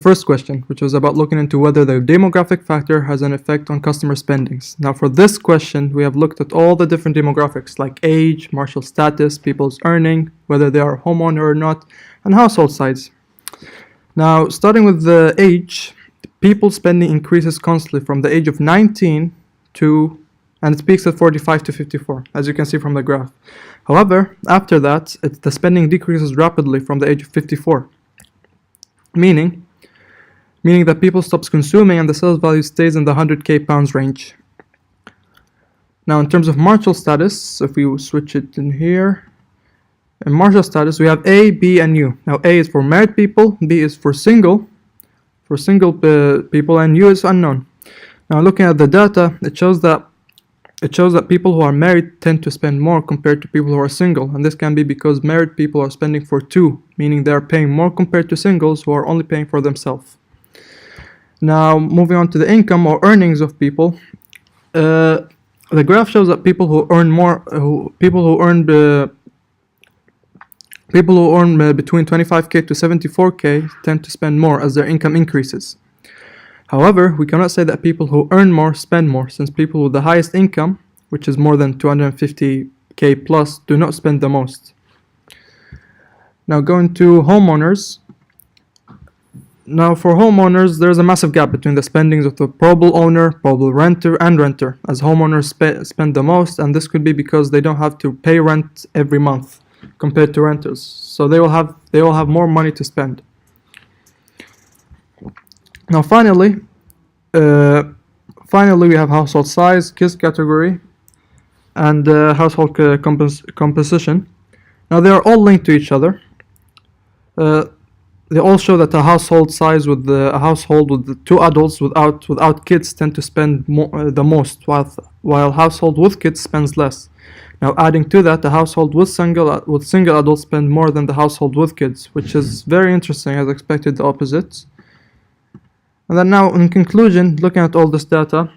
first question, which was about looking into whether the demographic factor has an effect on customer spendings. Now for this question, we have looked at all the different demographics like age, marital status, people's earning, whether they are a homeowner or not, and household size. Now starting with the age, people's spending increases constantly from the age of 19 to, and it peaks at 45 to 54, as you can see from the graph. However, after that, the spending decreases rapidly from the age of 54, meaning that people stops consuming and the sales value stays in the 100k pounds range. Now in terms of marital status, if we switch it in here, in marital status we have A, B, and U. Now A is for married people, B is for single people, and U is unknown. Now looking at the data, it shows that people who are married tend to spend more compared to people who are single, and this can be because married people are spending for two, meaning they are paying more compared to singles who are only paying for themselves. Now moving on to the income or earnings of people, the graph shows that people who earn between 25k to 74k tend to spend more as their income increases. However, we cannot say that people who earn more spend more, since people with the highest income, which is more than 250k plus, do not spend the most. Now going to homeowners. Now for homeowners, there is a massive gap between the spendings of the probable owner, probable renter, and renter, as homeowners spend the most, and this could be because they don't have to pay rent every month compared to renters, so they will have more money to spend. Now finally we have household size, kids category, and household composition. Now they are all linked to each other. They all show that a household size with a household with the two adults without kids tend to spend the most, while household with kids spends less. Now adding to that, the household with single adults spend more than the household with kids, which is very interesting, as expected the opposite. And then now in conclusion, looking at all this data,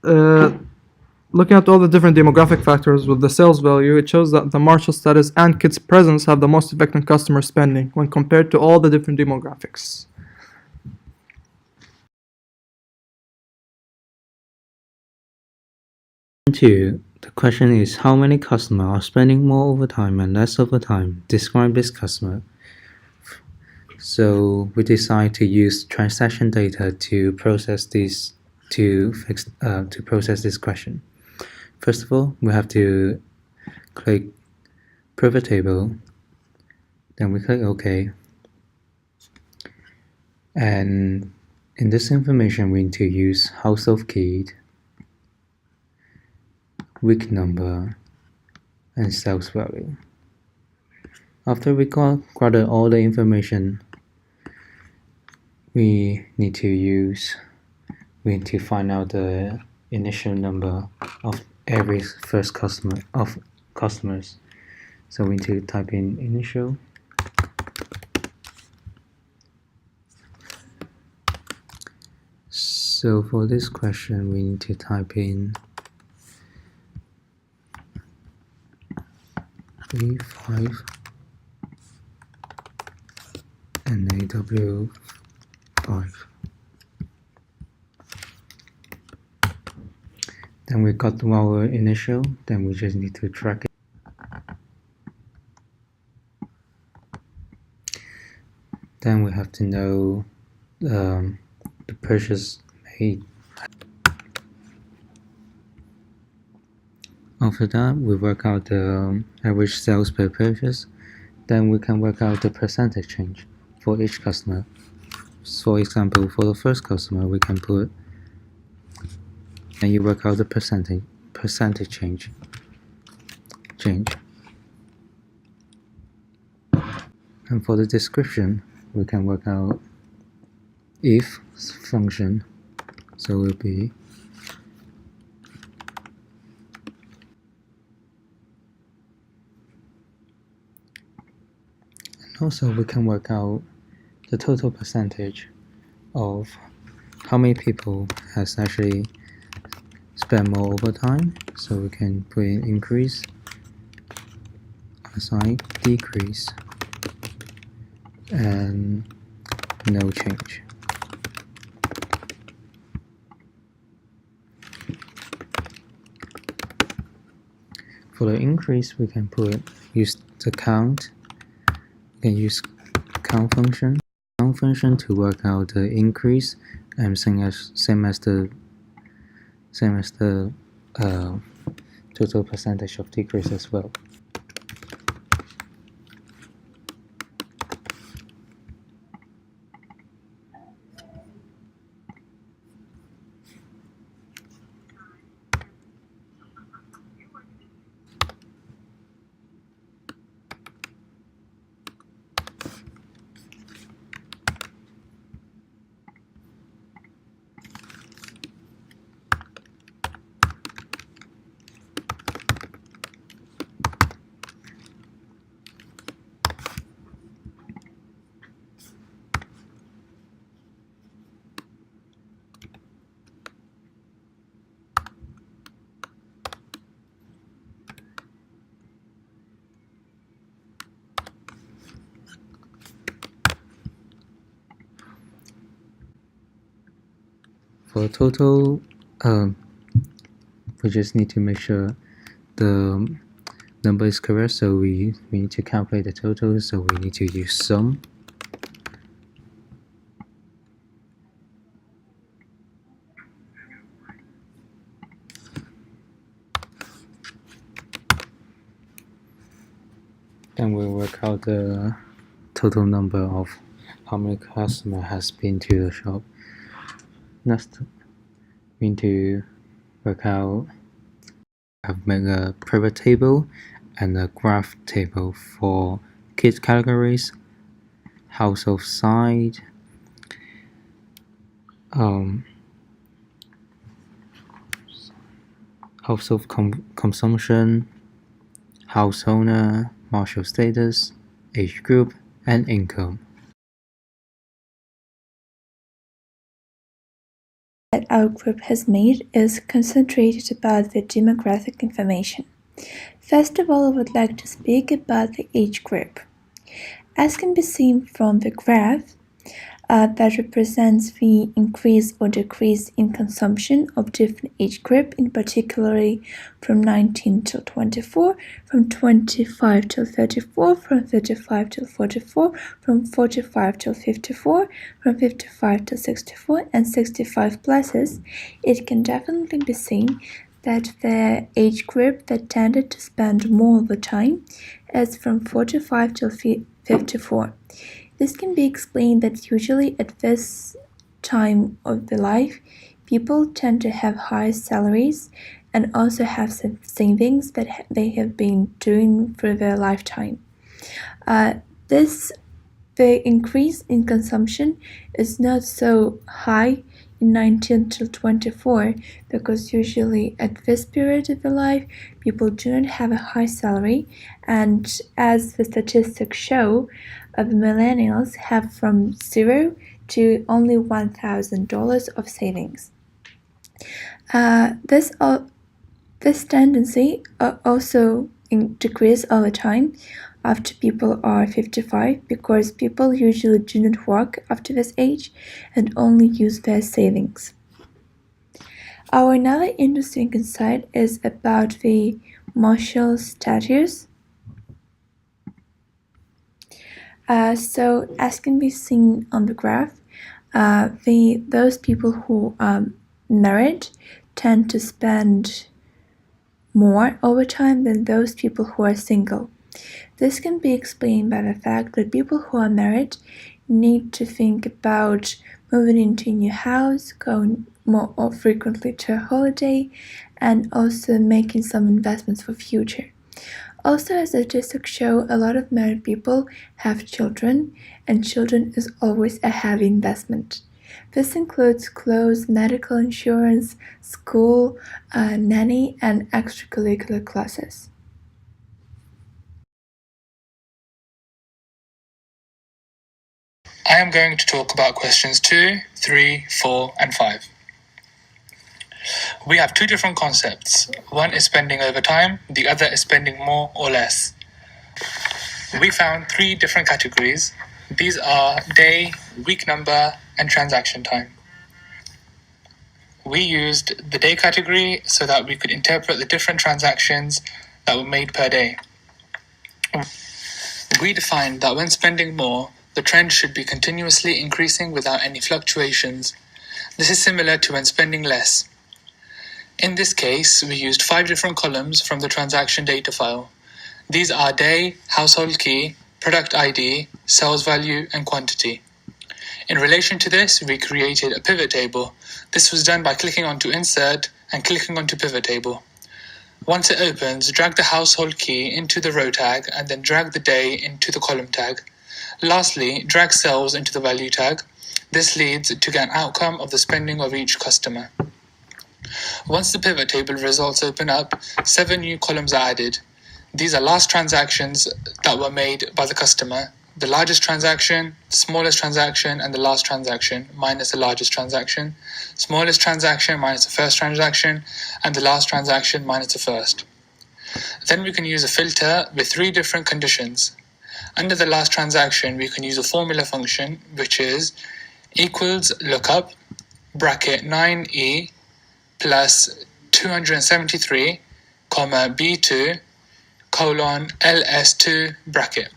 looking at all the different demographic factors with the sales value, it shows that the marital status and kids' presence have the most effect on customer spending when compared to all the different demographics. The question is, how many customers are spending more overtime and less overtime? Describe this customer. So we decide to use transaction data to process this question. First of all, we have to click pivot table, then we click OK, and in this information we need to use household key, week number, and sales value. After we gather all the information, we need to find out the initial number of every first customers. So we need to type in initial, so for this question we need to type in A5 and AW5. Then we got our initial, then we just need to track it. Then we have to know the purchase made. After that, we work out the average sales per purchase. Then we can work out the percentage change for each customer. For example, for the first customer, we can put, and you work out the percentage change. And for the description, we can work out if function, so it will be also we can work out the total percentage of how many people has actually spent more overtime. So we can put in increase, assign decrease, and no change. For the increase, we can use the count. We can use count function to work out the increase, and same as the total percentage of decrease as well. For total, we just need to make sure the number is correct, so we need to calculate the total, so we need to use sum. Then we'll work out the total number of how many customers has been to the shop. Next, we need to work out, make a pivot table and a graph table for kids categories, household size, household consumption, house owner, marital status, age group, and income. That our group has made is concentrated about the demographic information. First of all, I would like to speak about the age group. As can be seen from the graph, that represents the increase or decrease in consumption of different age group, in particularly from 19 till 24, from 25 till 34, from 35 till 44, from 45 till 54, from 55 till 64, and 65 pluses. It can definitely be seen that the age group that tended to spend more of the time is from 45 till 54. This can be explained that usually at this time of the life, people tend to have high salaries and also have some savings that they have been doing for their lifetime. The increase in consumption is not so high in 19 till 24 because usually at this period of their life, people do not have a high salary, and as the statistics show, the millennials have from 0 to only $1,000 of savings. This tendency also decreases over time after people are 55 because people usually do not work after this age and only use their savings. Our another interesting insight is about the marital status. So as can be seen on the graph, those people who are married tend to spend more over time than those people who are single. This can be explained by the fact that people who are married need to think about moving into a new house, going more frequently to a holiday, and also making some investments for future. Also, as statistics show, a lot of married people have children, and children is always a heavy investment. This includes clothes, medical insurance, school, nanny, and extracurricular classes. I am going to talk about questions 2, 3, 4, and 5. We have two different concepts. One is spending over time, the other is spending more or less. We found three different categories. These are day, week number, and transaction time. We used the day category so that we could interpret the different transactions that were made per day. We defined that when spending more, the trend should be continuously increasing without any fluctuations. This is similar to when spending less. In this case, we used 5 different columns from the transaction data file. These are day, household key, product ID, sales value, and quantity. In relation to this, we created a pivot table. This was done by clicking onto Insert and clicking onto Pivot Table. Once it opens, drag the household key into the row tag and then drag the day into the column tag. Lastly, drag sales into the value tag. This leads to get an outcome of the spending of each customer. Once the pivot table results open up, 7 new columns are added. These are last transactions that were made by the customer, the largest transaction, the smallest transaction, and the last transaction minus the largest transaction, smallest transaction minus the first transaction, and the last transaction minus the first. Then we can use a filter with 3 different conditions. Under the last transaction, we can use a formula function, which is equals lookup bracket 9e plus 273, comma b2 colon ls2 bracket.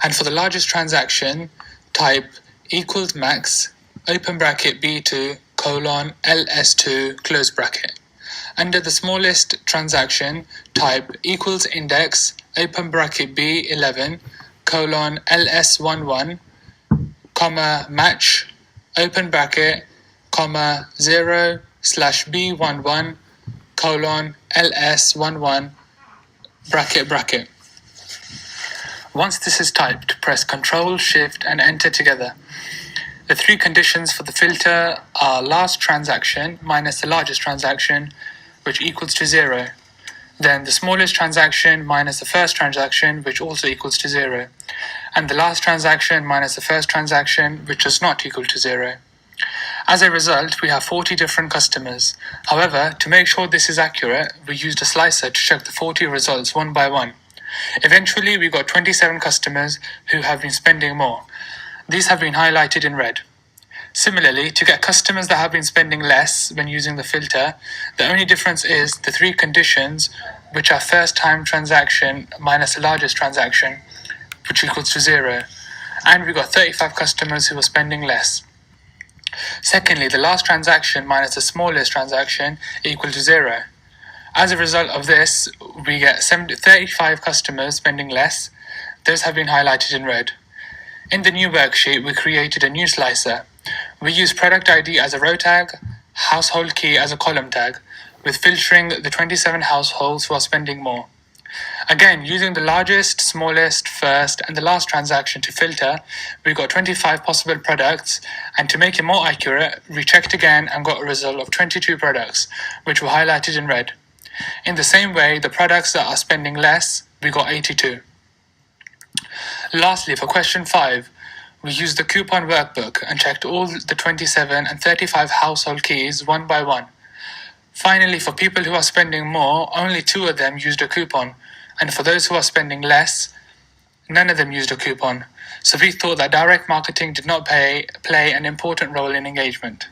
And for the largest transaction, type equals max open bracket b2 colon ls2 close bracket. Under the smallest transaction, type equals index open bracket b11 colon ls11 comma match open bracket comma 0 slash b11 colon ls11 bracket bracket. Once this is typed, press Ctrl, Shift, and Enter together. The 3 conditions for the filter are last transaction minus the largest transaction, which equals to 0. Then the smallest transaction minus the first transaction, which also equals to 0. And the last transaction minus the first transaction, which does not equal to 0. As a result, we have 40 different customers. However, to make sure this is accurate, we used a slicer to check the 40 results one by one. Eventually, we got 27 customers who have been spending more. These have been highlighted in red. Similarly, to get customers that have been spending less when using the filter, the only difference is the 3 conditions, which are first time transaction minus the largest transaction, which equals to 0. And we got 35 customers who were spending less. Secondly, the last transaction minus the smallest transaction equal to 0. As a result of this, we get 35 customers spending less. Those have been highlighted in red. In the new worksheet, we created a new slicer. We use product ID as a row tag, household key as a column tag, with filtering the 27 households who are spending more. Again, using the largest, smallest, first, and the last transaction to filter, we got 25 possible products, and to make it more accurate, we checked again and got a result of 22 products, which were highlighted in red. In the same way, the products that are spending less, we got 82. Lastly, for question 5, we used the coupon workbook and checked all the 27 and 35 household keys one by one. Finally, for people who are spending more, only 2 of them used a coupon, and for those who are spending less, none of them used a coupon. So we thought that direct marketing did not play an important role in engagement.